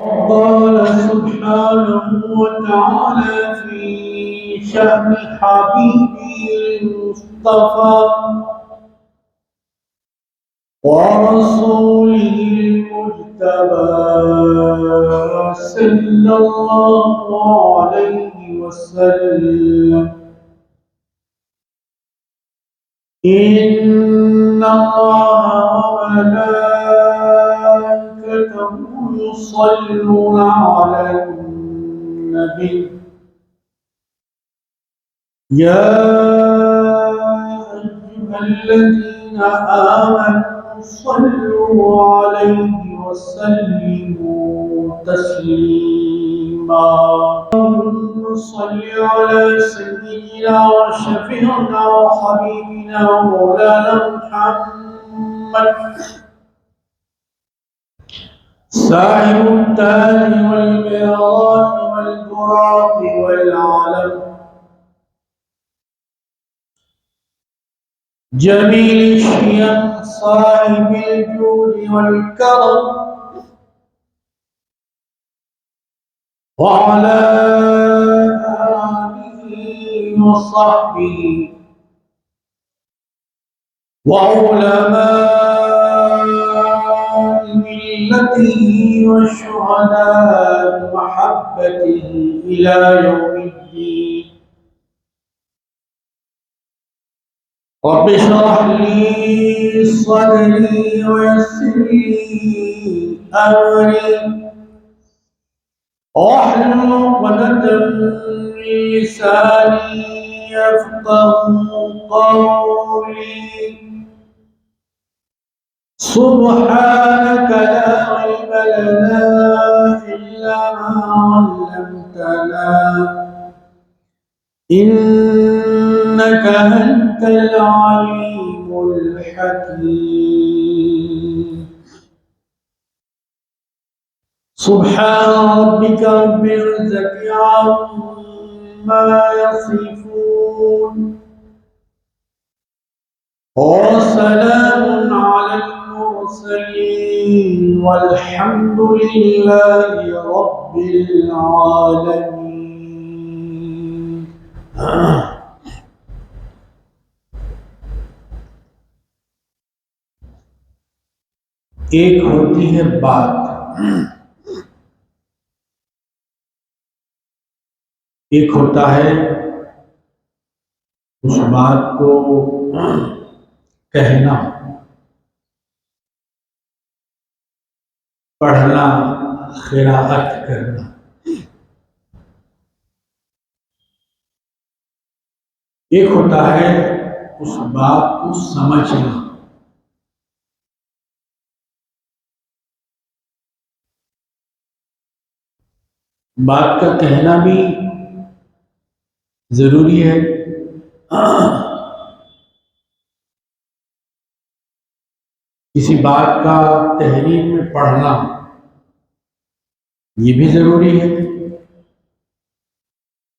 قال سبحانه وتعالى في شأن حبيبه المصطفى ورسوله المجتبى صلى الله عليه وسلم إن الله وملائكته يصلون على النبي يا أيها الذين آمنوا صلوا عليه وسلموا تسليما اللهم صل على سيدنا وشفيعنا وحبيبنا ومولانا محمد صاحب التاج والميراث والبراق والعلم جميل الشيم صاحب الجود والكرم وعلى آله وصحبه وعلماء ملته وشهداء محبته إلى يوم الدين رب اشرح لي صدري ويسر لي أمري واحلل عقدة من لساني يفقهوا قولي سبحانك لا علم لنا إلا ما علمتنا إنك أنت العليم الحكيم سبحان ربك رب العزة عما يصفون وسلام على المرسلين والحمد لله رب العالمين ایک ہوتی ہے بات، ایک ہوتا ہے اس بات کو کہنا، پڑھنا، قراءت کرنا۔ ایک ہوتا ہے اس بات کو سمجھنا۔ بات کا کہنا بھی ضروری ہے، کسی بات کا تحریر میں پڑھنا یہ بھی ضروری ہے۔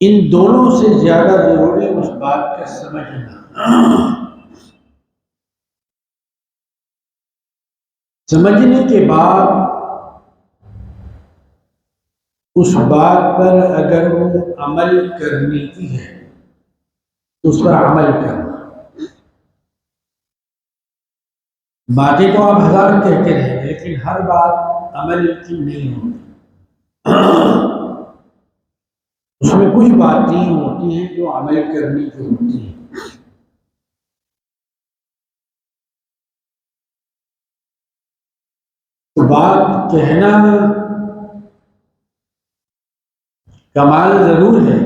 ان دونوں سے زیادہ ضروری اس بات کا سمجھنا۔ سمجھنے کے بعد اس بات پر اگر وہ عمل کرنے کی ہے تو اس پر عمل کرنا۔ باتیں تو آپ ہزار کہتے رہیں گے لیکن ہر بات عمل کی نہیں ہوتی۔ اس میں کچھ باتیں ہوتی ہیں جو عمل کرنے کی ہوتی ہیں۔ تو بات کہنا کمال ضرور ہے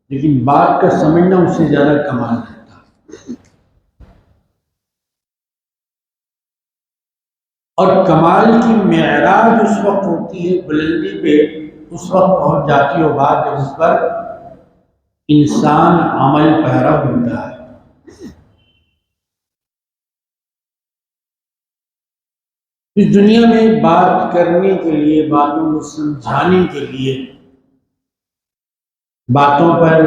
لیکن بات کا سمجھنا اس سے زیادہ کمال رہتا ہے۔ اور کمال کی معراج اس وقت ہوتی ہے، بلندی پہ اس وقت پہنچ جاتی ہے بات جب اس پر انسان عمل پیرا ہوتا ہے۔ اس دنیا میں بات کرنے کے لیے، باتوں کو سمجھانے کے لیے، باتوں پر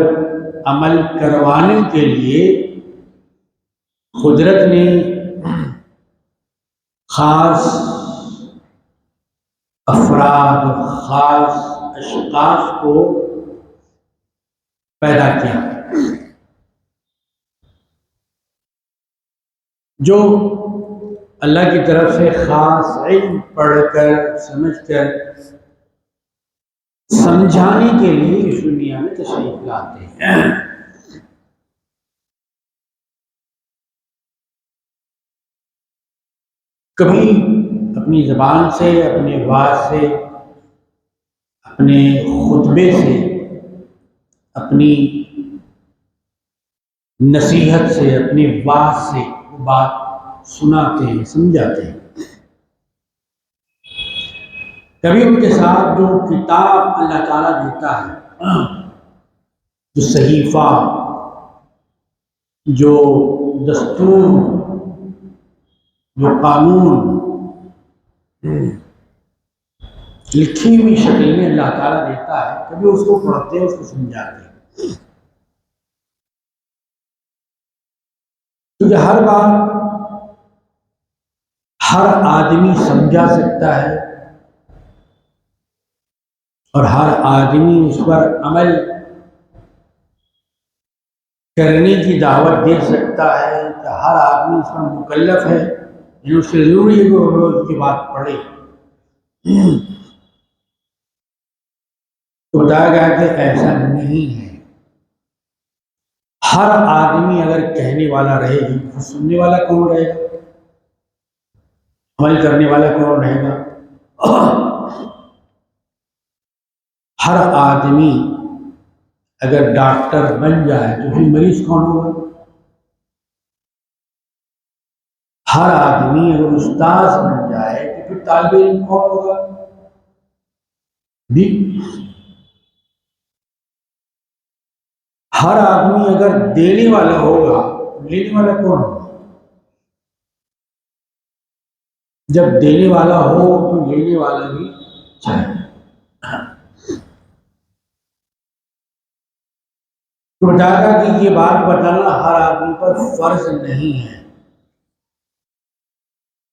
عمل کروانے کے لیے قدرت نے خاص افراد اور خاص اشخاص کو پیدا کیا، جو اللہ کی طرف سے خاص علم پڑھ کر سمجھ کر سمجھانے کے لیے اس دنیا میں تشریف لاتے ہیں۔ کبھی اپنی زبان سے، اپنے واعظ سے، اپنے خطبے سے، اپنی نصیحت سے، اپنی واعظ سے وہ بات سناتے ہیں، سمجھاتے ہیں۔ کبھی ان کے ساتھ جو کتاب اللہ تعالیٰ دیتا ہے، جو صحیفہ، جو دستور، جو قانون، لکھی ہوئی شکل میں اللہ تعالیٰ دیتا ہے، کبھی اس کو پڑھتے ہیں، اس کو سمجھاتے ہیں۔ کیونکہ ہر بات ہر آدمی سمجھا سکتا ہے اور ہر آدمی اس پر عمل کرنے کی دعوت دے سکتا ہے، کہ ہر آدمی اس پر مکلف ہے، یعنی اس سے ضروری ہے کہ وہ روز کی بات پڑھے۔ تو بتایا گیا کہ ایسا نہیں ہے۔ ہر آدمی اگر کہنے والا رہے گی تو سننے والا کون رہے گا؟ عمل کرنے والا کون رہے گا؟ ہر آدمی اگر ڈاکٹر بن جائے تو پھر مریض کون ہوگا؟ ہر آدمی اگر استاذ بن جائے تو پھر طالب علم کون ہوگا؟ بھی ہر آدمی اگر دینے والا ہوگا تو لینے والا کون ہوگا؟ جب دینے والا ہو تو لینے والا بھی چاہیے۔ تو بتایا کہ یہ بات بتانا ہر آدمی پر فرض نہیں ہے،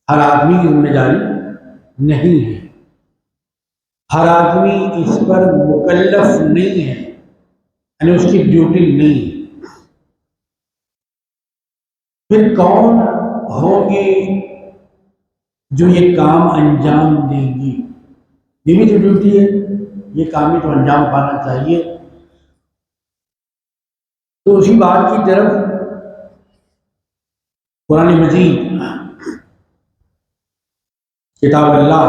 ہر آدمی کی ذمہ داری نہیں ہے، ہر آدمی اس پر مکلف نہیں ہے، یعنی اس کی ڈیوٹی نہیں ہے۔ پھر کون ہوں گے جو یہ کام انجام دیں گی؟ یہ بھی تو ڈیوٹی ہے، یہ کام بھی تو انجام پانا چاہیے۔ تو اسی بات کی طرف قرآن مجید، کتاب اللہ،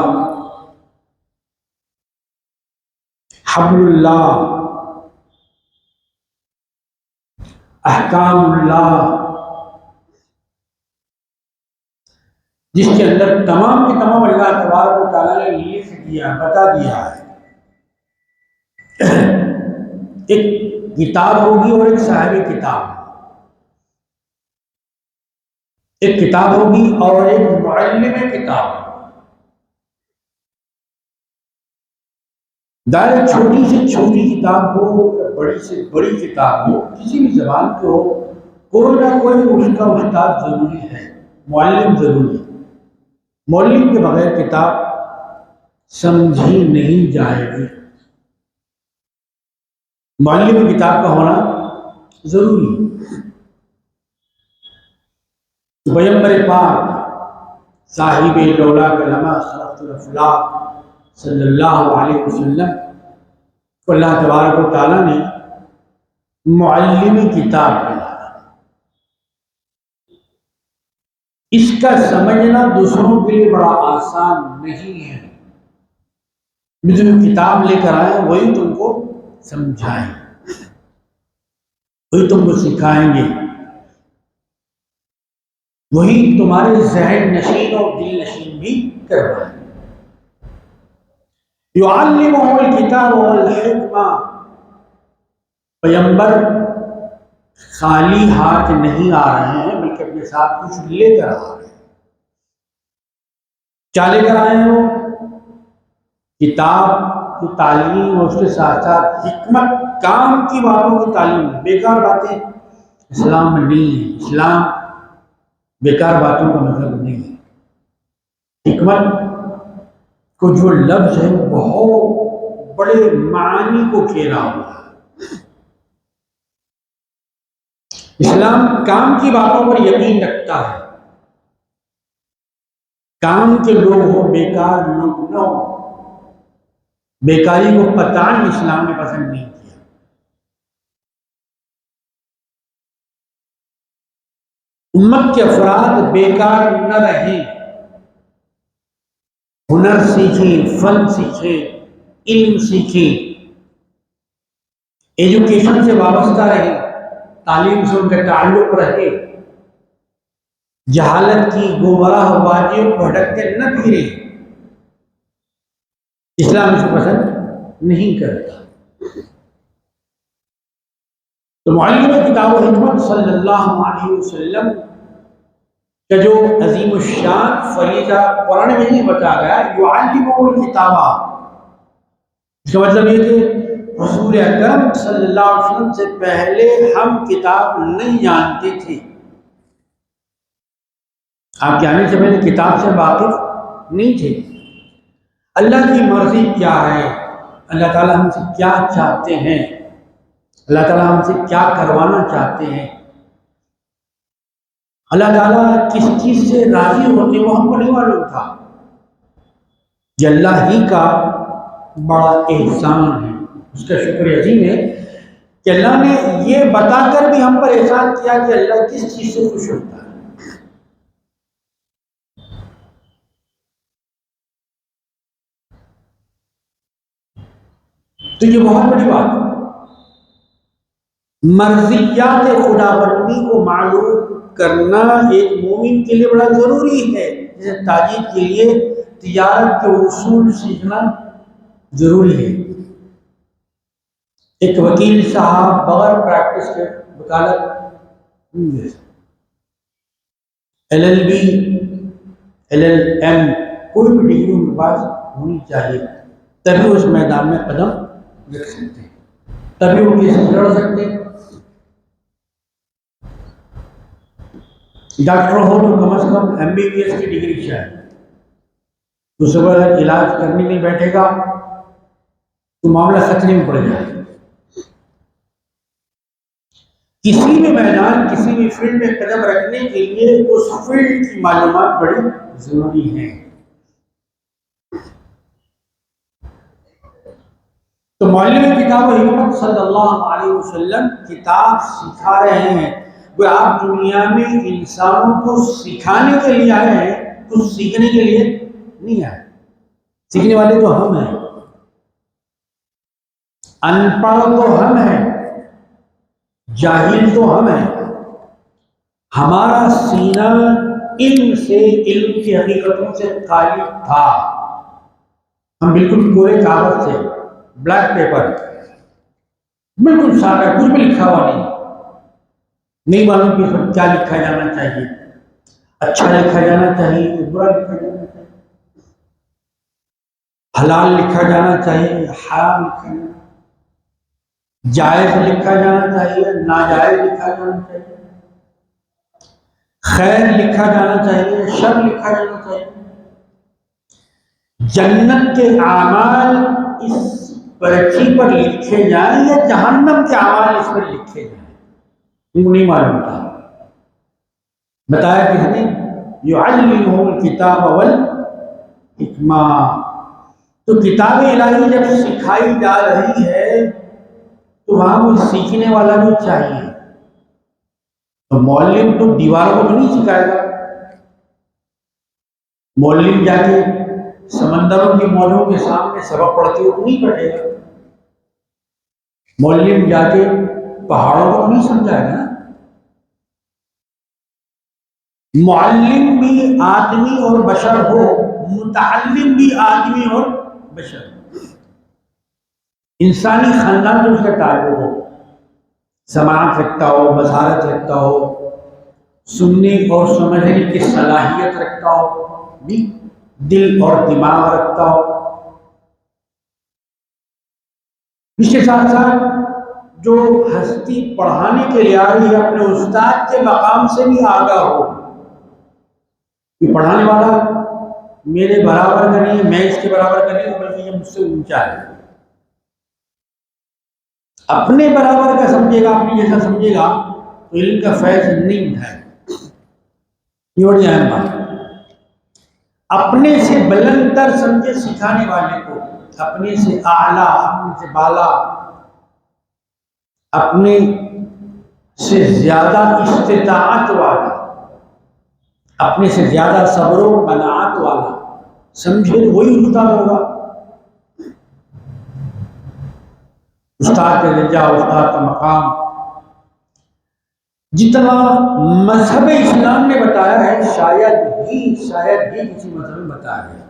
حبل اللہ، احکام اللہ، جس کے اندر تمام کے تمام اللہ تبارک و تعالیٰ نے لکھ دیا، بتا دیا ہے۔ ایک کتاب ہوگی اور ایک صاحب کتاب، ایک کتاب ہوگی اور ایک معلم کتاب۔ ظاہر چھوٹی سے چھوٹی کتاب ہو یا بڑی سے بڑی کتاب ہو، کسی بھی زبان کے ہو، کوئی نہ کوئی اس کا استاد ضروری ہے، معلم ضروری ہے۔ معلم کے بغیر کتاب سمجھی نہیں جائے گی، معلم کتاب کا ہونا ضروری ہے۔ پیغمبر پاک صاحب لولا کلمہ خلقت الافلاق صلی اللہ علیہ وسلم کو اللہ تبارک و تعالیٰ نے معلم کتاب بنایا۔ اس کا سمجھنا دوسروں کے لیے بڑا آسان نہیں ہے۔ جو کتاب لے کر آئے وہی تم کو سمجھائیں، وہی تم کو سکھائیں گے، وہی تمہارے ذہن نشین اور دل نشین بھی کروائیں۔ یعلمہ الکتاب والحکمہ، پیغمبر خالی ہاتھ نہیں آ رہے ہیں بلکہ اپنے ساتھ کچھ لے کر آ رہے ہیں۔ کیا لے کر آئے ہیں وہ؟ کتاب کی تعلیم اور اس کے ساتھ ساتھ حکمت، کام کی باتوں کی تعلیم۔ بیکار باتیں اسلام میں نہیں ہے، اسلام بیکار باتوں کا مطلب نہیں ہے۔ حکمت کو جو لفظ ہے بہت بڑے معانی کو گھیرا ہوا ہے۔ اسلام کام کی باتوں پر یقین رکھتا ہے، کام کے لوگ ہو، بیکار لوگ نہ ہو، بیکاری کو قطعاً اسلام نے پسند نہیں کیا۔ امت کے افراد بیکار نہ رہیں، ہنر سیکھیں، فن سیکھیں، علم سیکھیں، ایجوکیشن سے وابستہ رہیں، تعلیم سے ان کا تعلق رہے، جہالت کی گمراہ وادیوں کو بھٹکتے نہ پھریں۔ اسلام اس کو پسند نہیں کرتا۔ تو معلم کتاب و حکمت صلی اللہ علیہ وسلم کا جو عظیم الشان فریضہ قرآن میں نہیں بتا گیا، یعلمہ الکتابہ، اس کا مطلب یہ کہ حضور اکرم صلی اللہ علیہ وسلم سے پہلے ہم کتاب نہیں جانتے تھے۔ آپ کے آنے سے پہلے کتاب سے واقف نہیں تھے۔ اللہ کی مرضی کیا ہے، اللہ تعالیٰ ہم سے کیا چاہتے ہیں، اللہ تعالیٰ ہم سے کیا کروانا چاہتے ہیں، اللہ تعالیٰ کس چیز سے راضی ہوتے ہیں، وہ ہم کو نہیں معلوم تھا۔ یہ اللہ ہی کا بڑا احسان ہے، اس کا شکر عظیم ہے کہ اللہ نے یہ بتا کر بھی ہم پر احسان کیا کہ اللہ کس چیز سے خوش ہوتا ہے۔ تو یہ بہت بڑی بات ہے۔ مرضیات خدا بندی کو معلوم کرنا ایک مومن کے لیے بڑا ضروری ہے، جیسے تاجر کے لیے تجارت کے اصول سیکھنا ضروری ہے۔ ایک وکیل صاحب بغیر پریکٹس کے وکالت LLB LLM کوئی بھی ڈگری ان کے پاس ہونی چاہیے، تبھی اس میدان میں قدم رکھ سکتے ہیں، تبھی وہ کیسز لڑ سکتے ہیں۔ ڈاکٹر ہو تو کم از کم MBBS کی ڈگری چاہیے، اس کے بعد علاج کرنے نہیں بیٹھے گا تو معاملہ خطرے میں پڑ جائے گا۔ کسی بھی میدان، کسی بھی فیلڈ میں قدم رکھنے کے لیے اس فیلڈ کی معلومات بڑی ضروری ہیں۔ تو معلم کتاب و حکمت صلی اللہ علیہ وسلم کتاب سکھا رہے ہیں، وہ آپ دنیا میں انسانوں کو سکھانے کے لیے آئے ہیں، کچھ سیکھنے کے لیے نہیں آئے۔ سیکھنے والے تو ہم ہیں، ان پڑھ تو ہم ہیں، جاہل تو ہم ہیں۔ ہمارا سینہ علم سے، علم کی حقیقتوں سے خالی تھا، ہم بالکل پورے کاغذ تھے، بلیک پیپر، بالکل سادہ، کچھ بھی لکھا ہوا نہیں معلوم کہ اس میں کیا لکھا جانا چاہیے، اچھا لکھا جانا چاہیے، برا لکھا جانا چاہیے، حلال لکھا جانا چاہیے، حرام لکھا جانا چاہیے، جائز لکھا جانا چاہیے، ناجائز لکھا جانا چاہیے، خیر لکھا جانا چاہیے، شر لکھا جانا چاہیے، جنت کے اعمال اس پرچی پر لکھے جائیں یا جہنم کے اعمال اس پر لکھے جائیں، ان کو نہیں معلوم تھا۔ بتایا کس نے؟ یعلمہ الکتاب والحکمہ۔ تو کتاب الہی جب سکھائی جا رہی ہے تو وہاں کوئی سیکھنے والا بھی چاہیے۔ تو معلم تو دیواروں کو تو نہیں سکھائے گا، معلم جا کے سمندروں کے موجوں کے سامنے سبق پڑھتے ہوئے نہیں پڑھے گا، معلم جا کے پہاڑوں کو نہیں سمجھائے گا نا۔ معلم بھی آدمی اور بشر ہو، متعلم بھی آدمی اور بشر ہو، انسانی خاندان سے اس کا تعلق ہو، سماعت رکھتا ہو، بصارت رکھتا ہو، سننے اور سمجھنے کی صلاحیت رکھتا ہو، بھی دل اور دماغ رکھتا ہو۔ اس کے ساتھ ساتھ جو ہستی پڑھانے کے لیے آ رہی ہے اپنے استاد کے مقام سے بھی آگاہ ہو، کہ پڑھانے والا میرے برابر کا نہیں ہے، میں اس کے برابر کا نہیں ہوں، بلکہ یہ مجھ سے اونچا ہے. اپنے برابر کا سمجھے گا، اپنی جیسا سمجھے گا تو علم کا فیض نہیں اٹھائے. یہ بڑی اہم بات. اپنے سے بلند تر سمجھے سکھانے والے کو، اپنے سے اعلیٰ، اپنے سے بالا، اپنے سے زیادہ استطاعت والا، اپنے سے زیادہ صبر و قناعت والا سمجھے تو وہی استاد ہوگا. استاد کا درجہ، استاد کا مقام جتنا مذہب اسلام نے بتایا ہے شاید ہی کسی مذہب میں بتایا ہے.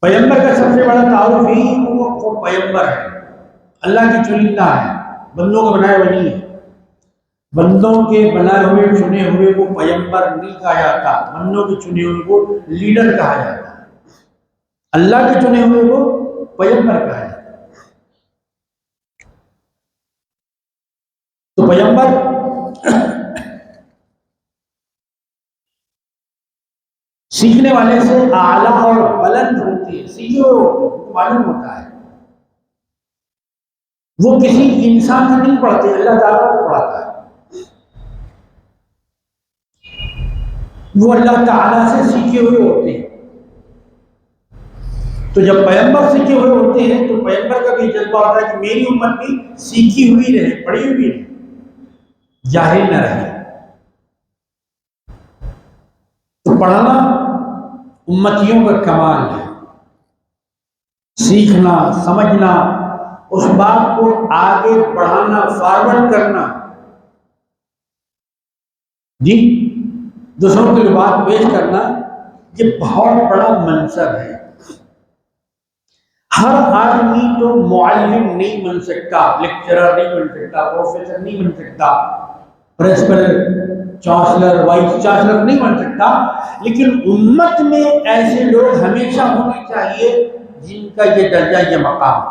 پیغمبر کا سب سے بڑا تعارف ہی وہ پیغمبر ہے، اللہ کی چنندہ ہے، بندوں کو بنائے ہوئے نہیں ہے. بندوں کے بنائے ہوئے چنے ہوئے کو پیغمبر نہیں کہا جاتا، بندوں کے چنے ہوئے کو لیڈر کہا جاتا ہے. اللہ کے چنے ہوئے کو پیغمبر کہا جاتا ہے. تو پیغمبر سیکھنے والے سے اعلیٰ اور بلند ہوتے ہیں، سیکھے ہوئے ہوتے ہیں، معلوم ہوتا ہے. وہ کسی انسان سے نہیں پڑھتے، اللہ تعالیٰ کو پڑھاتا ہے. وہ اللہ تعالیٰ سے سیکھے ہوئے ہوتے ہیں. تو جب پیغمبر سیکھے ہوئے ہوتے ہیں تو پیغمبر کا بھی جذبہ ہوتا ہے کہ میری امت بھی سیکھی ہوئی رہے، پڑھی ہوئی رہے، جاہل نہ رہے. تو پڑھنا امتیوں کا کمال ہے، سیکھنا، سمجھنا، اس بات کو آگے بڑھانا، فارورڈ کرنا، جی دوسروں کے بات پیش کرنا، یہ بہت بڑا منصب ہے. ہر آدمی تو معلم نہیں بن سکتا، لیکچرر نہیں بن سکتا، پروفیسر نہیں بن سکتا، پرنسپل، چانسلر، وائس چانسلر نہیں بن سکتا. لیکن امت میں ایسے لوگ ہمیشہ ہونے چاہیے جن کا یہ درجہ، یہ مقام،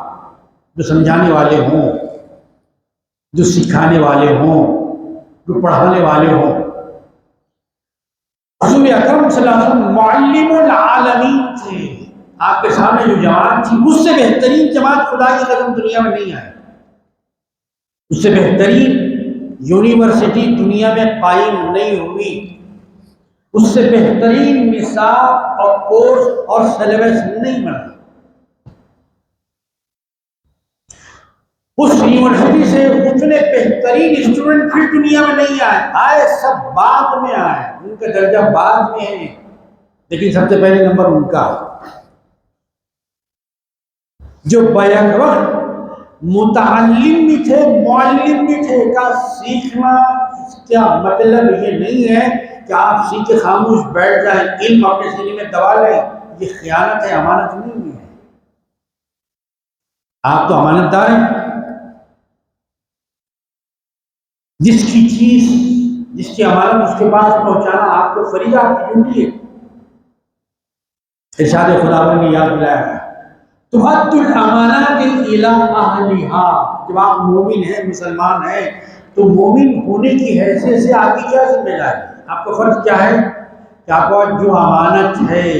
جو سمجھانے والے ہوں، جو سکھانے والے ہوں، جو پڑھانے والے ہوں. حضور اکرم صلی اللہ علیہ وسلم معلم العالمین تھے. آپ کے سامنے جو جماعت تھی، اس سے بہترین جماعت خدا کی قسم دنیا میں نہیں آئی. اس سے بہترین یونیورسٹی دنیا میں قائم نہیں ہوئی. اس سے بہترین نصاب اور کورس اور سلیبس نہیں بنا. اس یونیورسٹی سے اتنے بہترین اسٹوڈنٹ بھی دنیا میں نہیں آئے سب بعد میں آئے، ان کا درجہ بعد میں ہے، لیکن سب سے پہلے نمبر ان کا. جو بیک وقت متعلم بھی تھے، معلم بھی تھے. کا سیکھنا اس کا مطلب یہ نہیں ہے کہ آپ سیکھ کے خاموش بیٹھ جائیں، علم اپنے سینے میں دبا لیں. یہ خیانت ہے، امانت نہیں ہے. آپ تو امانت دار ہیں. جس کی چیز، جس کی امانت اس کے پاس پہنچانا آپ کو فریضہ، آپ کی ڈیوٹی ہے. ارشاد خداوند نے یاد دلایا ہے، تؤدوا الامانات الی اہلھا. جب آپ مومن ہیں، مسلمان ہیں، تو مومن ہونے کی حیثیت سے آپ کی کیا ذمہ داری؟ آپ کا فرض کیا ہے کہ آپ کو جو امانت ہے،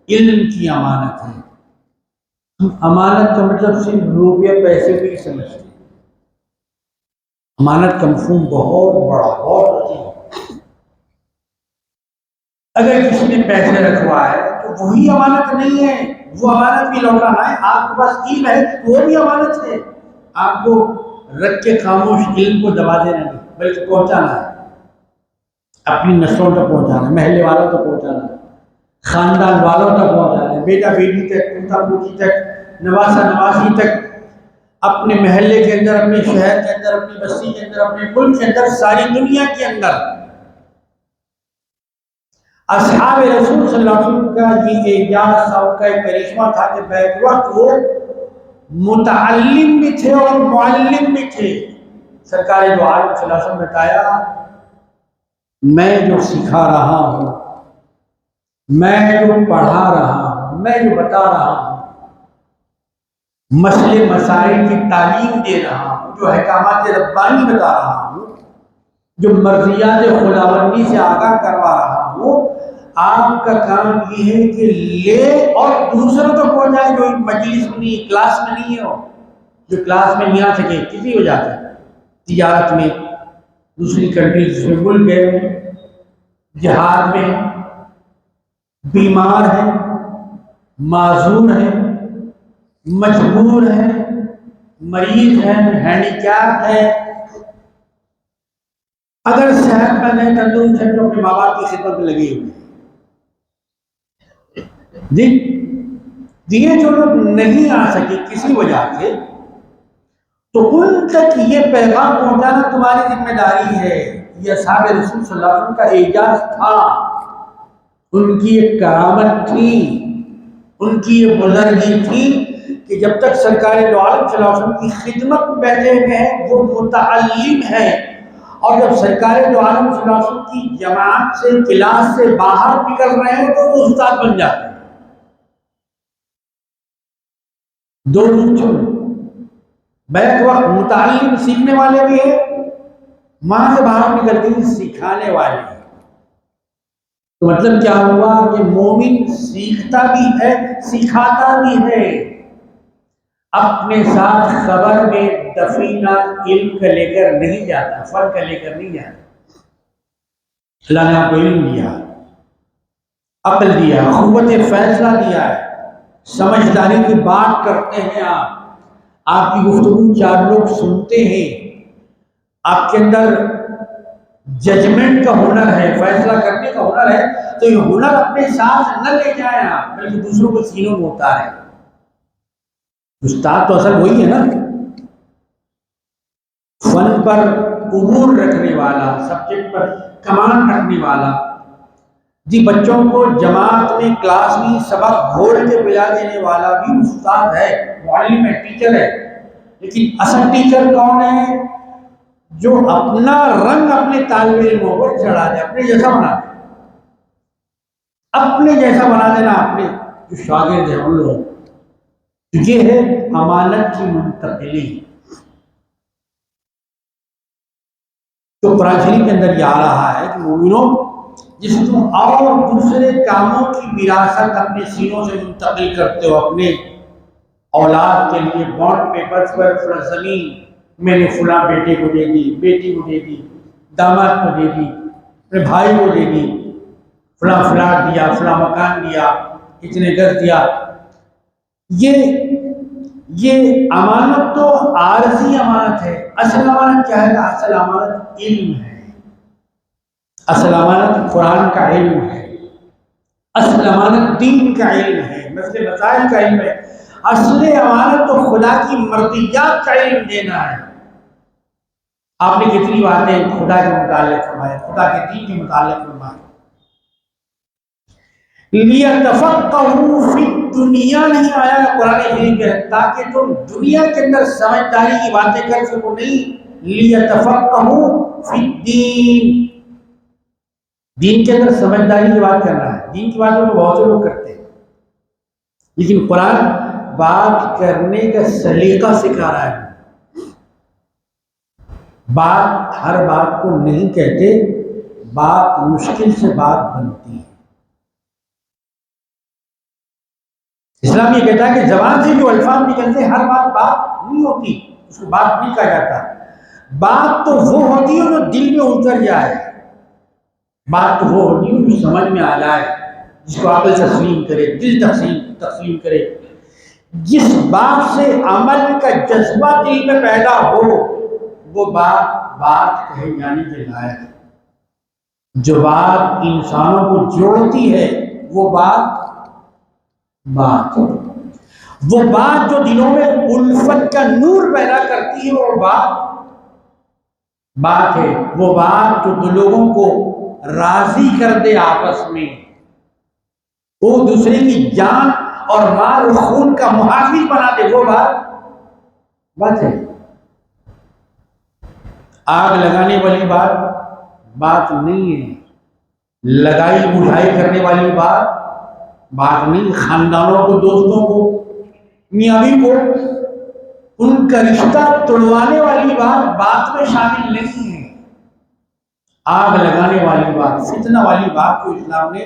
علم کی امانت ہے. امانت کا مطلب صرف روپیہ پیسے بھی سمجھتے ہیں. امانت کا مفہوم بہت بڑا، بہت وسیع ہے. اگر کسی نے پیسے رکھوائے تو وہی امانت نہیں ہے، وہ امانت بھی لوٹانا ہے. آپ کے پاس علم ہے تو وہ بھی امانت ہے. آپ کو رکھ کے خاموش علم کو دبا دینا نہیں، بلکہ پہنچانا ہے. اپنی نسلوں تک پہنچانا ہے، محلے والوں تک پہنچانا ہے، خاندان والوں تک پہنچانا ہے، بیٹا بیٹی تک، پوتا پوتی تک، نواسا نواسی تک، اپنے محلے کے اندر، اپنے شہر کے اندر، اپنی بستی کے اندر، اپنے ملک کے اندر، ساری دنیا کے اندر. اصحاب رسول صلی اللہ علیہ وسلم کا یہ اعجاز تھا، ان کا ایک کرشمہ تھا کہ بیک وقت وہ متعلم بھی تھے اور معلم بھی تھے. سرکار دو عالم صلی اللہ علیہ وسلم نے بتایا، میں جو سکھا رہا ہوں، میں جو پڑھا رہا ہوں، میں جو بتا رہا ہوں، مسئلے مسائل کی تعلیم دے رہا ہوں، جو احکامات ربانی بتا رہا ہوں، جو مرضیات خداوندی سے آگاہ کروا رہا ہوں، آپ کا کام یہ ہے کہ لے اور دوسروں تک پہنچائے جو مجلس میں نہیں، کلاس میں نہیں ہے، جو کلاس میں نہیں آ سکے، کسی وجہ سے تجارت میں، دوسری کنٹریز میں، ملک گئے، جہاد میں، بیمار ہے، معذور ہے، مجبور ہے، مریض ہے، ہینڈی کیپ ہے، اگر صحت مند ہے، تندرست ہے، تو اپنے ماں باپ کی خدمت میں لگے ہوئے جی یہ جو لوگ نہیں آ سکے کسی وجہ سے، تو ان تک یہ پیغام پہنچانا تمہاری ذمہ داری ہے۔ یہ اصحاب رسول صلی اللہ علیہ وسلم کا اعجاز تھا، ان کی ایک کرامت تھی، ان کی یہ بزرگی تھی کہ جب تک سرکار دو عالم صلی اللہ علیہ وسلم کی خدمت میں بیٹھے ہوئے ہیں وہ متعلم ہے، اور جب سرکار دو عالم صلی اللہ علیہ وسلم کی جماعت سے، کلاس سے باہر نکل رہے ہیں تو وہ استاد بن جاتے ہیں۔ دو رخ، بیک وقت متعلم سیکھنے والے بھی ہیں، وہاں سے باہر نکلتے ہی سکھانے والے ہیں۔ تو مطلب کیا ہوا کہ مومن سیکھتا بھی ہے، سکھاتا بھی ہے، اپنے ساتھ خبر میں دفینہ علم کا لے کر نہیں جاتا، فن کا لے کر نہیں جاتا۔ اللہ نے آپ کو علم دیا، عقل دیا، قوت فیصلہ دیا ہے، سمجھداری کی بات کرتے ہیں آپ کی گفتگو چار لوگ سنتے ہیں، آپ کے اندر ججمنٹ کا ہنر ہے، فیصلہ کرنے کا ہنر ہے، تو یہ ہنر اپنے ساتھ نہ لے جائیں آپ، بلکہ دوسروں کو سینوں میں اتاریں۔ استاد تو اصل وہی ہے نا، فن پر عبور رکھنے والا، سبجیکٹ پر کمانڈ رکھنے والا۔ جی بچوں کو جماعت میں، کلاس میں سبق گھول کے پلا دینے والا بھی استاد ہے، معلم ہے، ٹیچر ہے، لیکن اصل ٹیچر کون ہے؟ جو اپنا رنگ اپنے طالب علموں پر چڑھا دے، اپنے جیسا بنا دے، اپنے جیسا بنا دینا اپنے جو شاگرد ہیں ان لوگوں۔ یہ ہے امانت کی منتقلی۔ تو قرآن شریف کے اندر یہ آ رہا ہے کہ مومنوں، جس تم اور دوسرے کاموں کی وراثت اپنے سینوں سے منتقل کرتے ہو، اپنے اولاد کے لیے بانڈ پیپرز پر فلاں زمین میں نے فلاں بیٹے کو دے دی، بیٹی کو دے دی، داماد کو دے دی، اپنے بھائی کو دے دی، فلاں فلاٹ دیا، فلاں مکان دیا، اتنے گز دیا۔ یہ امانت تو عارضی امانت ہے، اصل امانت کیا ہے؟ اصل امانت علم ہے، اصل امانت قرآن کا علم ہے، اصل امانت دین کا علم ہے، مسئلے مسائل کا علم ہے، اصل امانت تو خدا کی مرضیات کا علم دینا ہے۔ آپ نے کتنی باتیں خدا کے متعلق فرمائے، خدا کے دین کے متعلق فرمائے۔ لِيَتَفَقَّهُوا فِي الدُّنْيَا نہیں آیا قرآن کریم کے، تاکہ تم دنیا کے اندر سمجھداری کی باتیں کر سکو، نہیں، لِيَتَفَقَّهُوا فِي الدِّينِ، دین کے اندر سمجھداری کی بات کرنا ہے۔ دین کی بات تو بہت سے لوگ کرتے ہیں، لیکن قرآن بات کرنے کا سلیقہ سکھا رہا ہے۔ بات ہر بات کو نہیں کہتے، بات مشکل سے بات بنتی ہے۔ اسلام یہ کہتا ہے کہ زبان سے جو الفاظ نکلتے ہیں ہر بات نہیں ہوتی، اس کو بات نہیں کہا جاتا۔ بات تو وہ ہوتی ہے جو دل میں اتر جائے، بات تو وہ ہوتی ہے جو سمجھ میں آ جائے، جس کو عقل تسلیم کرے، دل تسلیم کرے، جس بات سے عمل کا جذبہ دل میں پیدا ہو، وہ بات کہے جانے کے لائق ہے۔ جو بات انسانوں کو جوڑتی ہے وہ بات وہ بات جو دلوں میں الفت کا نور پیدا کرتی ہے وہ بات ہے، وہ بات جو دو لوگوں کو راضی کر دے، آپس میں وہ دوسرے کی جان اور مال و خون کا محافظ بنا دے، وہ بات ہے۔ آگ لگانے والی بات نہیں ہے، لگائی بجھائی کرنے والی بات نہیں، خاندانوں کو، دوستوں کو، میاں بیوی کو ان کا رشتہ توڑوانے والی بات میں شامل نہیں ہے۔ آگ لگانے والی بات، فتنہ والی بات کو اسلام نے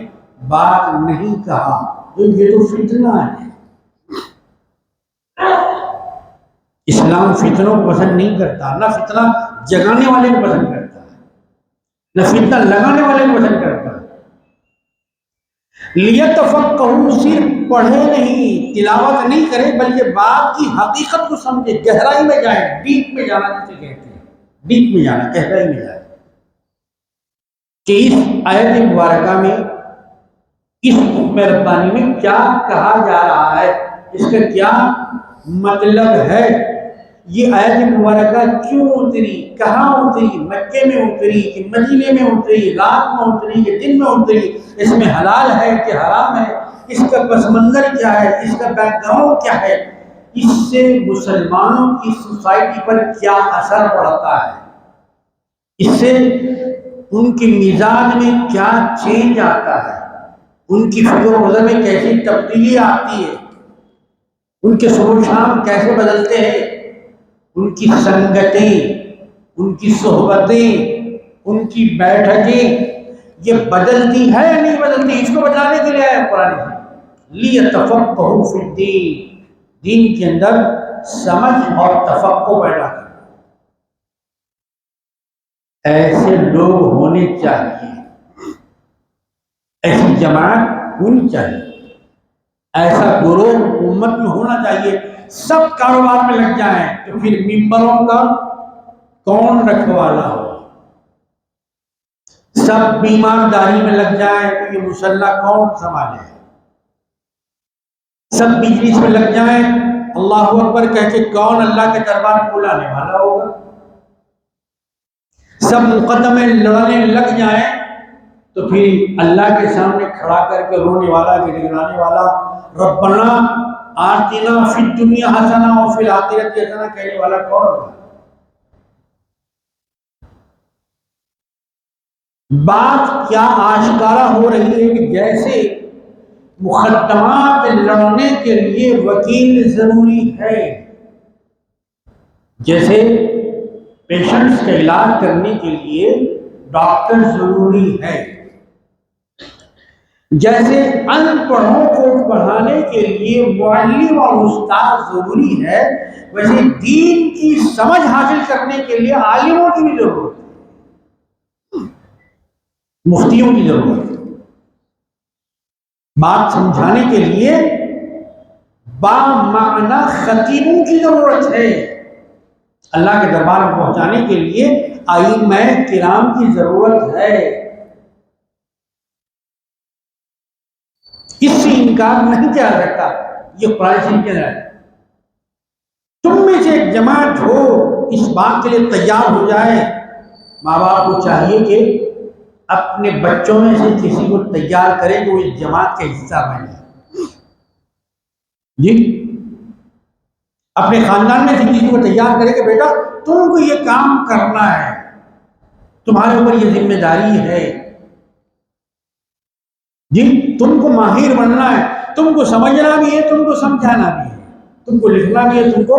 بات نہیں کہا، تو یہ تو فتنہ ہے۔ اسلام فتنوں کو پسند نہیں کرتا، نہ فتنہ جگانے والے کو پسند کرتا ہے، نہ فتنہ لگانے والے کو پسند کرتا ہے۔ لیتفقہوا، صرف پڑھے نہیں، تلاوت نہیں کرے، بلکہ بات کی حقیقت کو سمجھے، گہرائی میں جائے، ڈیپ میں جانا جسے کہتے ہیں، ڈیپ میں جانا، گہرائی میں جائے کہ اس آیت مبارکہ میں اس حکم ربانی میں کیا کہا جا رہا ہے، اس کا کیا مطلب ہے، یہ آیت مبارکہ کیوں اتری، کہاں اتری، مکے میں اتری کہ مدینے میں اتری، رات میں اتری کہ دن میں اتری، اس میں حلال ہے کہ حرام ہے، اس کا پس منظر کیا ہے، اس کا بیک گراؤنڈ کیا ہے، اس سے مسلمانوں کی سوسائٹی پر کیا اثر پڑتا ہے، اس سے ان کے مزاج میں کیا چینج آتا ہے، ان کی فکر و نظر میں کیسی تبدیلی آتی ہے، ان کے صبح و شام کیسے بدلتے ہیں، ان کی سنگتیں، ان کی صحبتیں، ان کی بیٹھکیں یہ بدلتی ہے یا نہیں بدلتی، اس کو بتانے کے لیے آیا قرآن میں، لیتفقہوا فی الدین، دین کے اندر سمجھ اور تفقہ پیدا کر۔ ایسے لوگ ہونے چاہیے، ایسی جماعت ہونی چاہیے، ایسا گروہ امت میں ہونا چاہیے۔ سب کاروبار میں لگ جائیں تو پھر ممبروں کا کون رکھوالا ہو، سب بیمارداری میں لگ جائیں تو یہ مصلح کون سنبھالے، سب بجنس میں لگ جائیں اللہ اکبر کہہ کے کون اللہ کے دربار کو لانے والا ہوگا، سب مقدمے لڑنے لگ جائیں تو پھر اللہ کے سامنے کھڑا کر کے رونے والا، گڑگڑانے والا، ربنا آتنا فی الدنیا حسنہ وفی الآخرۃ حسنہ کہنے والا کون ہوگا؟ بات کیا آشکارا ہو رہی ہے کہ جیسے مقدمات لڑنے کے لیے وکیل ضروری ہے، جیسے پیشنٹس کا علاج کرنے کے لیے ڈاکٹر ضروری ہے، جیسے ان پڑھوں کو پڑھانے کے لیے معلم اور استاد ضروری ہے، ویسے دین کی سمجھ حاصل کرنے کے لیے عالموں کی بھی ضرورت ہے، مفتیوں کی ضرورت ہے، بات سمجھانے کے لیے بامعنی خطیبوں کی ضرورت ہے، اللہ کے دربار میں پہنچانے کے لیے ائمہ کرام کی ضرورت ہے، اس سے انکار نہیں کیا جا سکتا، یہ قرآن شریف کے اندر ہے۔ تم میں سے ایک جماعت ہو اس بات کے لیے تیار ہو جائے، ماں باپ کو چاہیے کہ اپنے بچوں میں سے کسی کو تیار کرے کہ وہ اس جماعت کا حصہ بنے، جی اپنے خاندان میں سے کسی کو تیار کرے کہ بیٹا تم کو یہ کام کرنا ہے، تمہارے اوپر یہ ذمہ داری ہے، جی تم کو ماہر بننا ہے، تم کو سمجھنا بھی ہے، تم کو سمجھانا بھی ہے، تم کو لکھنا بھی ہے، تم کو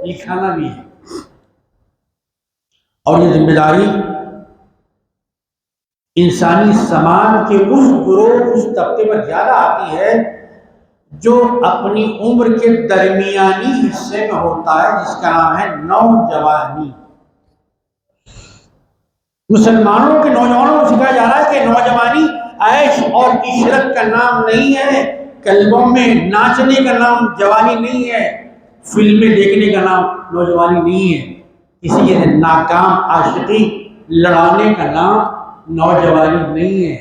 لکھانا بھی ہے، اور یہ ذمہ داری انسانی سماج کے اس گروہ، اس طبقے پر زیادہ آتی ہے جو اپنی عمر کے درمیانی حصے میں ہوتا ہے، جس کا نام ہے نوجوانی۔ مسلمانوں کے نوجوانوں کو سکھایا جا رہا ہے کہ نوجوانی عیش اور عشرت کا نام نہیں ہے، کلبوں میں ناچنے کا نام جوانی نہیں ہے، فلمیں دیکھنے کا نام نوجوانی نہیں ہے، کسی کے ناکام عاشقی لڑانے کا نام نوجوانی نہیں ہے،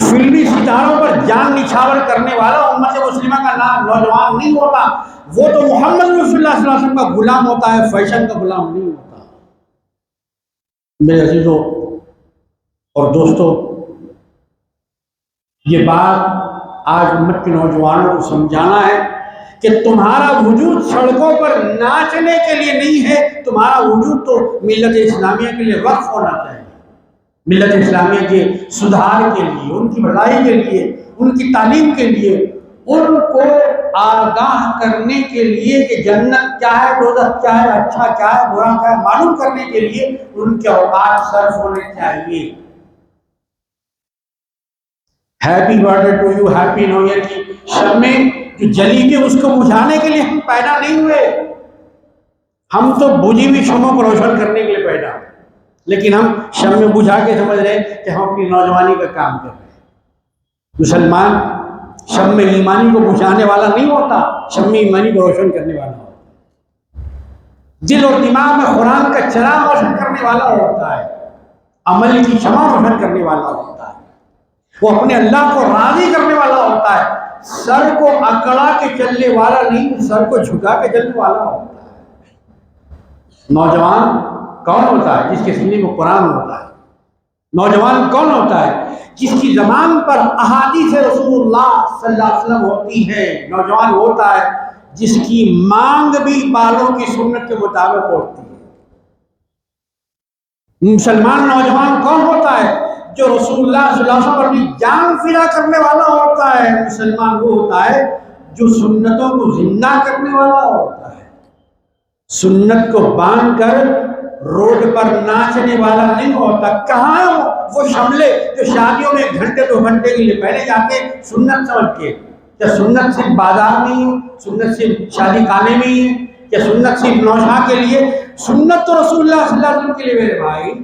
فلمی ستاروں پر جان نچھاور کرنے والا امت مسلمہ کا نام نوجوان نہیں ہوتا، وہ تو محمد رسول اللہ صلی اللہ علیہ وسلم کا غلام ہوتا ہے، فیشن کا غلام نہیں ہوتا۔ میرے عزیزوں اور دوستوں، یہ بات آج امت کے نوجوانوں کو سمجھانا ہے کہ تمہارا وجود سڑکوں پر ناچنے کے لیے نہیں ہے، تمہارا وجود تو ملت اسلامیہ کے لیے وقف ہونا چاہیے، ملت اسلامیہ کے سدھار کے لیے، ان کی بھلائی کے لیے، ان کی تعلیم کے لیے، ان کو آگاہ کرنے کے لیے کہ جنت کیا ہے، دوزخ کیا ہے، اچھا کیا ہے، برا کیا ہے، معلوم کرنے کے لیے ان کے اوقات صرف ہونے چاہیے۔ Happy birthday to you, happy new year کی شمیں جو جلی ہوئی اس کو بجھانے کے لیے ہم پیدا نہیں ہوئے، ہم تو بجھی ہوئی شموں کو روشن کرنے کے لیے پیدا ہوئے، لیکن ہم شمیں بجھا کے سمجھ رہے ہیں کہ ہم اپنی نوجوانی کا کام کر رہے ہیں۔ مسلمان شمع ایمانی کو بجھانے والا نہیں ہوتا، شمع ایمانی کو روشن کرنے والا ہوتا ہے، دل اور دماغ میں قرآن کا چراغ روشن کرنے والا ہوتا ہے، عمل کی شمع روشن کرنے والا ہوتا ہے، وہ اپنے اللہ کو راضی کرنے والا ہوتا ہے، سر کو اکڑا کے چلنے والا نہیں، سر کو جھکا کے چلنے والا ہوتا ہے۔ نوجوان کون ہوتا ہے؟ جس کے سینے میں قرآن ہوتا ہے۔ نوجوان کون ہوتا ہے؟ جس کی زبان پر احادیث رسول اللہ صلی اللہ علیہ وسلم ہوتی ہے۔ نوجوان ہوتا ہے جس کی مانگ بھی بالوں کی سنت کے مطابق ہوتی ہے۔ مسلمان نوجوان کون ہوتا ہے؟ جو رسول اللہ صلی اللہ علیہ وسلم پر اپنی جان فدا کرنے والا ہوتا ہے۔ مسلمان وہ ہوتا ہے جو سنتوں کو زندہ کرنے والا ہوتا ہے، سنت کو باندھ کر روڈ پر ناچنے والا نہیں ہوتا۔ کہاں وہ شملے جو شادیوں میں گھنٹے 2 گھنٹے کے لیے پہلے جاتے سنت سمجھ کے؟ کیا سنت صرف بازار میں ہی ہے؟ سنت صرف شادی خانے میں ہی ہے؟ کیا سنت صرف نوشہ کے لیے؟ سنت تو رسول اللہ صلی اللہ علیہ وسلم کے لیے میرے بھائی،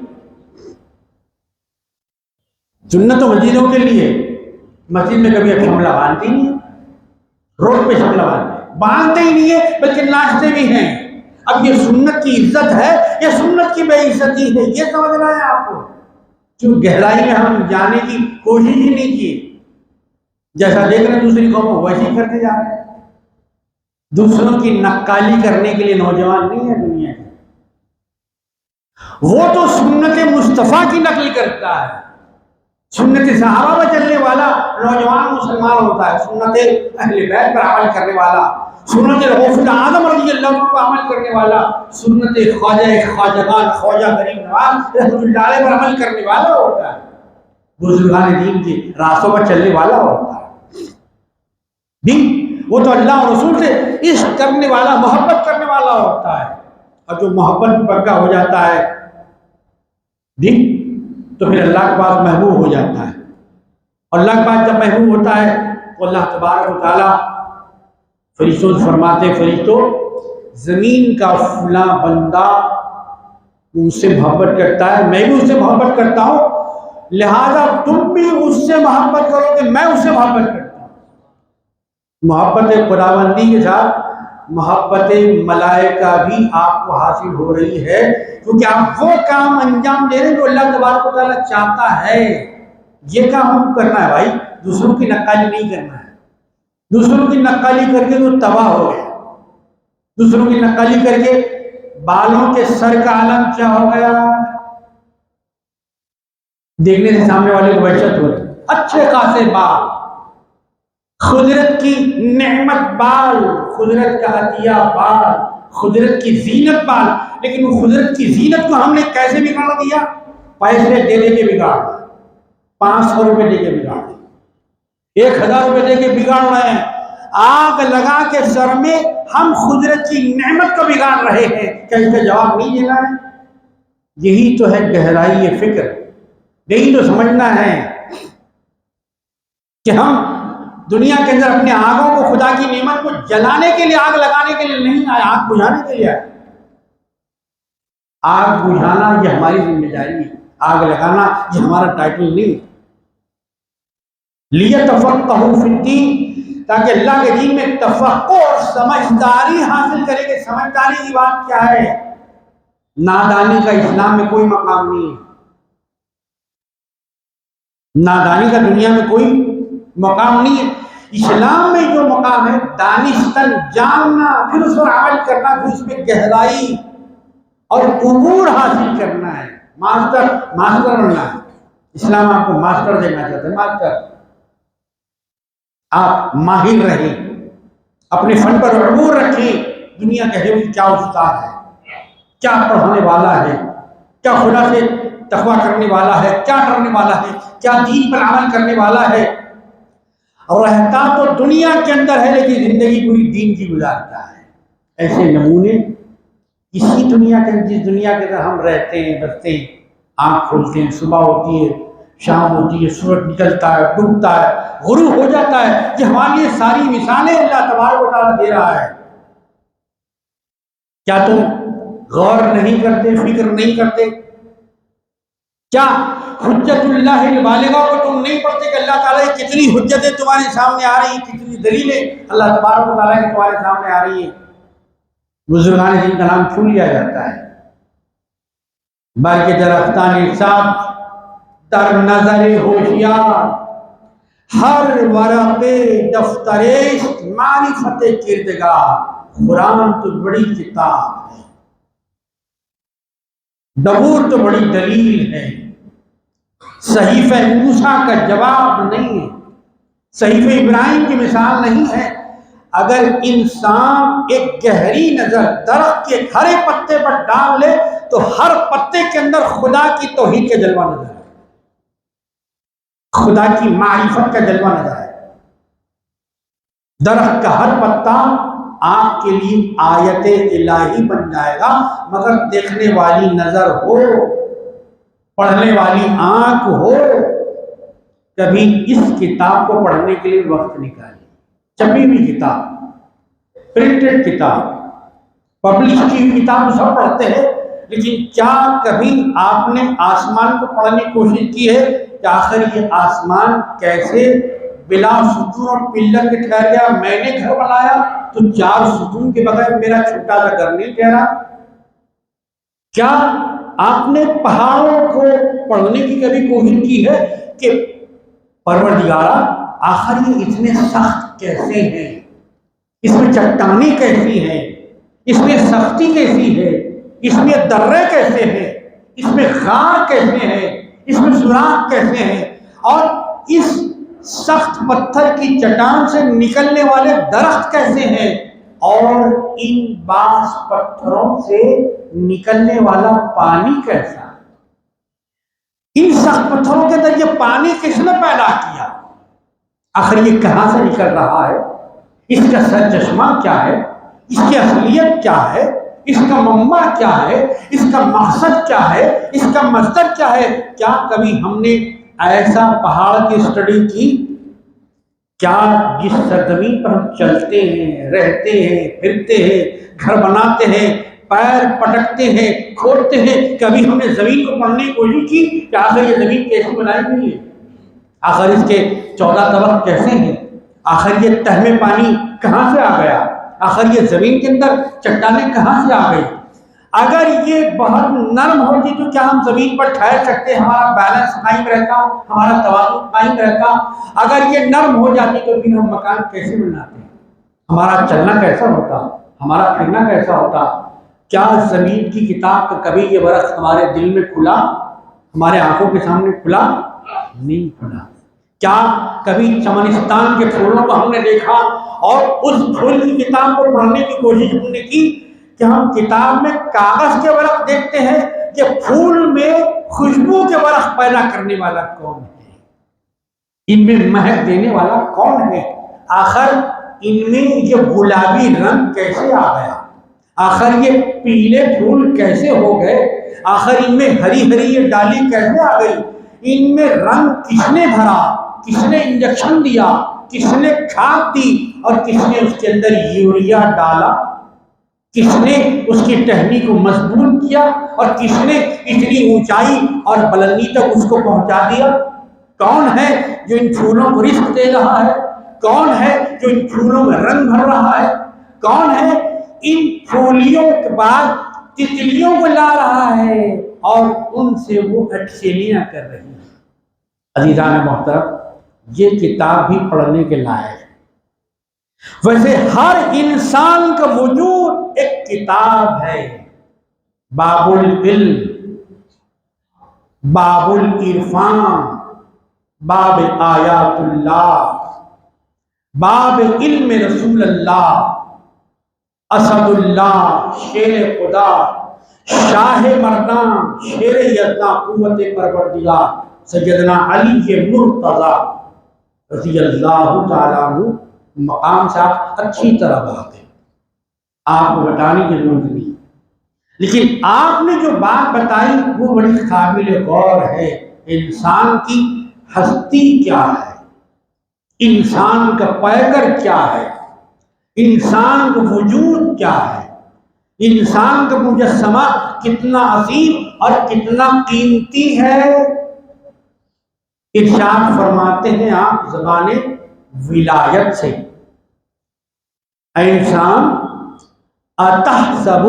سنت تو مسجدوں کے لیے۔ مسجد میں کبھی اب شملہ باندھتے ہی نہیں ہے، روڈ پہ شملہ باندھتے ہی نہیں ہے، بلکہ ناچتے بھی ہیں۔ اب یہ سنت کی عزت ہے یا سنت کی بے عزتی ہے، یہ سمجھنا ہے آپ کو۔ جو گہرائی میں ہم جانے کی کوشش ہی نہیں کی، جیسا دیکھ رہے ہیں دوسری قوموں ویسے ہی کرتے جا رہے ہیں۔ دوسروں کی نقالی کرنے کے لیے نوجوان نہیں ہے دنیا میں، وہ تو سنت مصطفیٰ کی نقل کرتا ہے، سنت صحابہ پر چلنے والا نوجوان مسلمان ہوتا ہے، سنت اہل بیت پر عمل کرنے والا، سنت غوث اعظم رضی اللہ عنہ پر عمل کرنے والا، سنت خواجگان خواجہ غریب نواز رحمۃ اللہ علیہ پر عمل کرنے والا ہوتا ہے، بزرگان دین کے راستوں پر چلنے والا ہوتا ہے۔ دین وہ تو اللہ اور رسول سے عشق کرنے والا، محبت کرنے والا ہوتا ہے، اور جو محبت پکا ہو جاتا ہے دین تو پھر اللہ کے پاس محبوب ہو جاتا ہے، اور اللہ کے پاس جب محبوب ہوتا ہے تو اللہ تبارک و تعالیٰ فرشتوں سے فرماتے، فرشتوں زمین کا فلاں بندہ مجھ سے محبت کرتا ہے، میں بھی اس سے محبت کرتا ہوں، لہذا تم بھی اس سے محبت کرو کہ میں اس سے محبت کرتا ہوں۔ محبت خداوندی کے ساتھ محبت ملائکہ بھی آپ کو حاصل ہو رہی ہے، کیونکہ آپ وہ کام انجام دے رہے ہیں جو اللہ تبارک و تعالیٰ چاہتا ہے۔ یہ کام ہم کرنا ہے بھائی، دوسروں کی نقالی نہیں کرنا ہے۔ دوسروں کی نقالی کر کے تو تباہ ہو گیا، دوسروں کی نقالی کر کے بالوں کے سر کا عالم کیا ہو گیا، دیکھنے سے سامنے والے کو وحشت ہو رہی، اچھے خاصے بال، قدرت کی نعمت بال، قدرت کا عطیہ بال، قدرت کی زینت بال، لیکن وہ قدرت کی زینت کو ہم نے کیسے بگاڑ دیا؟ پیسے دے دے کے بگاڑ، 500 روپے دے کے بگاڑ، 1000 روپے دے کے بگاڑ رہے ہیں، آگ لگا کے سر میں ہم قدرت کی نعمت کو بگاڑ رہے ہیں۔ کیا اس کا جواب نہیں دینا ہے؟ یہی تو ہے گہرائی فکر، یہی تو سمجھنا ہے کہ ہم دنیا کے اندر اپنے آگوں کو، خدا کی نعمت کو جلانے کے لیے، آگ لگانے کے لیے نہیں آئے، آگ بجھانے کے لیے آئے۔ آگ بجھانا یہ ہماری ذمہ داری ہے، آگ لگانا یہ ہمارا ٹائٹل نہیں۔ لِيَتَفَقَّهُوا فِي الدِّينِ، تاکہ اللہ کے دین میں تفقہ اور سمجھداری حاصل کرے کہ سمجھداری کی بات کیا ہے۔ نادانی کا اسلام میں کوئی مقام نہیں ہے، نادانی کا دنیا میں کوئی مقام نہیں ہے۔ اسلام میں جو مقام ہے دانستن جاننا، پھر اس پر عمل کرنا، پھر اس میں گہرائی اور عبور حاصل کرنا ہے، ماسٹر بننا ہے۔ اسلام آپ کو ماسٹر دینا چاہتا ہے، ماسٹر، آپ ماہر رہیں، اپنے فن پر عبور رکھیں، دنیا کہے وہ کیا استاد ہے، کیا پڑھانے والا ہے، کیا خدا سے تقویٰ کرنے والا ہے، کیا ڈرنے والا ہے، کیا دین پر عمل کرنے والا ہے۔ اور رہتا تو دنیا کے اندر ہے لیکن زندگی پوری دین کی گزارتا ہے۔ ایسے نمونے اسی دنیا کے، جس دنیا کے اندر ہم رہتے ہیں بستے ہیں، آنکھ کھولتے ہیں، صبح ہوتی ہے، شام ہوتی ہے، سورج نکلتا ہے، ڈوبتا ہے، غروب ہو جاتا ہے، یہ ہمارے لیے ساری مثالیں اللہ تبارک و تعالیٰ دے رہا ہے۔ کیا تم غور نہیں کرتے، فکر نہیں کرتے؟ کیا حجت اللہ البالغہ کو تم نہیں پڑھتے کہ اللہ تعالیٰ کی کتنی حجتیں تمہارے سامنے آ رہی ہیں، کتنی دلیلیں اللہ تبارک و تعالیٰ کی تمہارے سامنے آ رہی ہیں؟ بزرگان جن کا نام کیوں لیا جاتا ہے؟ بلکہ درختان صاحب در نظر ہوشیار، ہر ورق دفتر معرفت کردگار، قرآن تو بڑی کتاب ہے، زبور تو بڑی دلیل ہے، صحیفہ موسیٰ کا جواب نہیں ہے، صحیفہ ابراہیم کی مثال نہیں ہے۔ اگر انسان ایک گہری نظر درخت کے ہرے پتے پر ڈال لے تو ہر پتے کے اندر خدا کی توحید کا جلوہ نظر ہے، خدا کی معرفت کا جلوہ نظر ہے۔ درخت کا ہر پتا آپ کے لیے آیت الہی بن جائے گا، مگر دیکھنے والی نظر ہو، پڑھنے والی آنکھ ہو۔ کبھی اس کتاب کو پڑھنے کے لیے وقت نکالیں، چھپی ہوئی کتاب، پرنٹڈ کتاب، پبلش کی ہوئی کتاب سب پڑھتے ہیں، لیکن کیا کبھی آپ نے آسمان کو پڑھنے کی کوشش کی ہے کہ آخر یہ آسمان کیسے بلا ستون اور پلر کے ٹھہر گیا؟ میں نے گھر بنایا تو 4 ستون کے بغیر میرا چھوٹا سا گھر نہیں ٹھہرا۔ کیا آپ نے پہاڑوں کو پڑھنے کی کبھی کوشش کی ہے کہ پروردگارا آخر یہ اتنے سخت کیسے ہیں، اس میں چٹانیں کیسی ہیں، اس میں سختی کیسی ہے، اس میں درے کیسے ہیں، اس میں غار کیسے ہیں، اس میں سوراخ کیسے ہیں، اور اس سخت پتھر کی چٹان سے نکلنے والے درخت کیسے ہیں، اور ان باس پتھروں سے نکلنے والا پانی کیسا ہے؟ ان سخت پتھروں کے اندر یہ پانی کس نے پیدا کیا؟ آخر یہ کہاں سے نکل رہا ہے؟ اس کا سر چشمہ کیا ہے؟ اس کی اصلیت کیا ہے؟ اس کا منبع کیا ہے؟ اس کا مقصد کیا ہے؟ اس کا مصدر کیا ہے؟ کیا کبھی ہم نے ایسا پہاڑ کی اسٹڈی کی؟ کیا جس سرزمین پر ہم چلتے ہیں، رہتے ہیں، پھرتے ہیں، گھر بناتے ہیں، پیر پٹکتے ہیں، کھودتے ہیں، کبھی ہم نے زمین کو پڑھنے کی کوشش کی کہ آخر یہ زمین کیسی بنائی گئی ہے؟ آخر اس کے 14 طبق کیسے ہیں؟ آخر یہ تہ میں پانی کہاں سے آ گیا؟ آخر یہ زمین کے اندر چٹانیں کہاں سے آ گئی؟ اگر یہ بہت نرم ہوتی تو کیا ہم زمین پر ٹھہر سکتے، ہمارا بیلنس قائم رہتا، ہمارا توازن قائم رہتا؟ اگر یہ نرم ہو جاتی تو پھر ہم مکان کیسے بناتے، ہمارا چلنا کیسا ہوتا، ہمارا پھرنا کیسا ہوتا؟ کیا زمین کی کتاب کا کبھی یہ ورق ہمارے دل میں کھلا، ہمارے آنکھوں کے سامنے کھلا؟ نہیں کھلا۔ کیا کبھی چمنستان کے پھولوں کو ہم نے دیکھا اور اس پھول کی کتاب کو پڑھنے کی کوشش ہم نے کی کہ ہم کتاب میں کاغذ کے ورق دیکھتے ہیں کہ پھول میں خوشبو کے ورق پیدا کرنے والا کون ہے، ان میں مہک دینے والا کون ہے؟ آخر ان میں یہ گلابی رنگ کیسے آ گیا؟ آخر یہ پیلے پھول کیسے ہو گئے؟ آخر ان میں ہری ہری یہ ڈالی کیسے آ گئی؟ ان میں رنگ کس نے بھرا، کس نے انجیکشن دیا، کس نے کھاد دی، اور کس نے اس کے اندر یوریا ڈالا؟ کس نے اس کی ٹہنی کو مضبوط کیا اور کس نے اتنی اونچائی اور بلندی تک اس کو پہنچا دیا؟ کون ہے جو ان پھولوں کو رزق دے رہا ہے؟ کون ہے جو ان پھولوں میں رنگ بھر رہا ہے؟ کون ہے ان پھولیوں کے بعد تتلیوں کو لا رہا ہے اور ان سے وہ اٹھیلیاں کر رہی ہیں؟ عزیزان محترم، یہ کتاب بھی پڑھنے کے لائق ہے۔ ویسے ہر انسان کا وجود ایک کتاب ہے، باب العلم، باب العرفان، باب آیات اللہ، باب علم رسول اللہ، اسد اللہ، شیر خدا، شاہ مردان، شیر یزداں، قوت پروردگار، سیدنا علی مرتضی رضی اللہ تعالیٰ عنہ مقام سے آپ اچھی طرح بات ہے، آپ کو بتانے کی ضرورت نہیں، لیکن آپ نے جو بات بتائی وہ بڑی قابل غور ہے۔ انسان کی ہستی کیا ہے، انسان کا پیکر کیا ہے، انسان کا وجود کیا ہے، انسان کا مجسمہ کتنا عظیم اور کتنا قیمتی ہے۔ ارشاد فرماتے ہیں آپ زبان ولایت سے، اے انسان اتحسب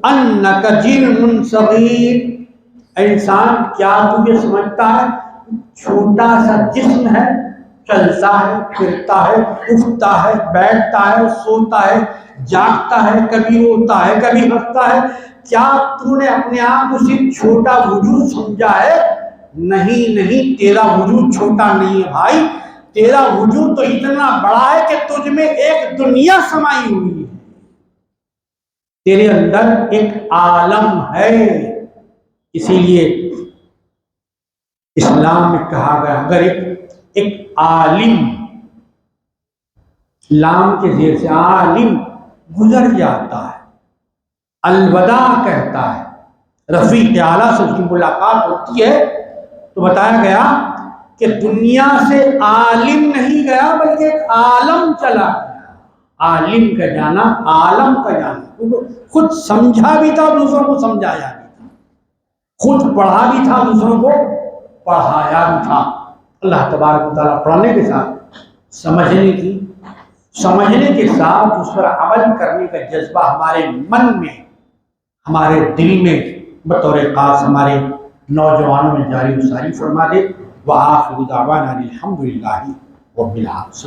انک جرم صغیر، اے انسان کیا تو یہ سمجھتا ہے چھوٹا سا جسم ہے، چلتا ہے، پھرتا ہے، اٹھتا ہے، بیٹھتا ہے، سوتا ہے، جاگتا ہے، کبھی روتا ہے، کبھی ہنستا ہے، کیا تو نے اپنے آپ کو صرف چھوٹا وجود سمجھا ہے؟ نہیں نہیں، تیرا وجود چھوٹا نہیں ہے بھائی، تیرا وجود تو اتنا بڑا ہے کہ تجھ میں ایک دنیا سمائی ہوئی ہے، تیرے اندر ایک عالم ہے۔ اسی لیے اسلام میں کہا گیا اگر ایک عالم، لام کے زیر سے عالم گزر جاتا ہے، الوداع کہتا ہے، رفیق اعلیٰ سے اس کی ملاقات ہوتی ہے، تو بتایا گیا کہ دنیا سے عالم نہیں گیا بلکہ ایک عالم چلا گیا۔ عالم کا جانا، عالم کا جانا، خود سمجھا بھی تھا، دوسروں کو سمجھایا بھی تھا، خود پڑھا بھی تھا، دوسروں کو پڑھایا بھی تھا۔ اللہ تبارک و تعالیٰ پڑھنے کے ساتھ سمجھنے کے ساتھ اس پر عمل کرنے کا جذبہ ہمارے من میں، ہمارے دل میں بطور خاص ہمارے نوجوانوں میں جاری و ساری فرما دے۔ وآخر دعوانا الحمدللہ رب العالمین۔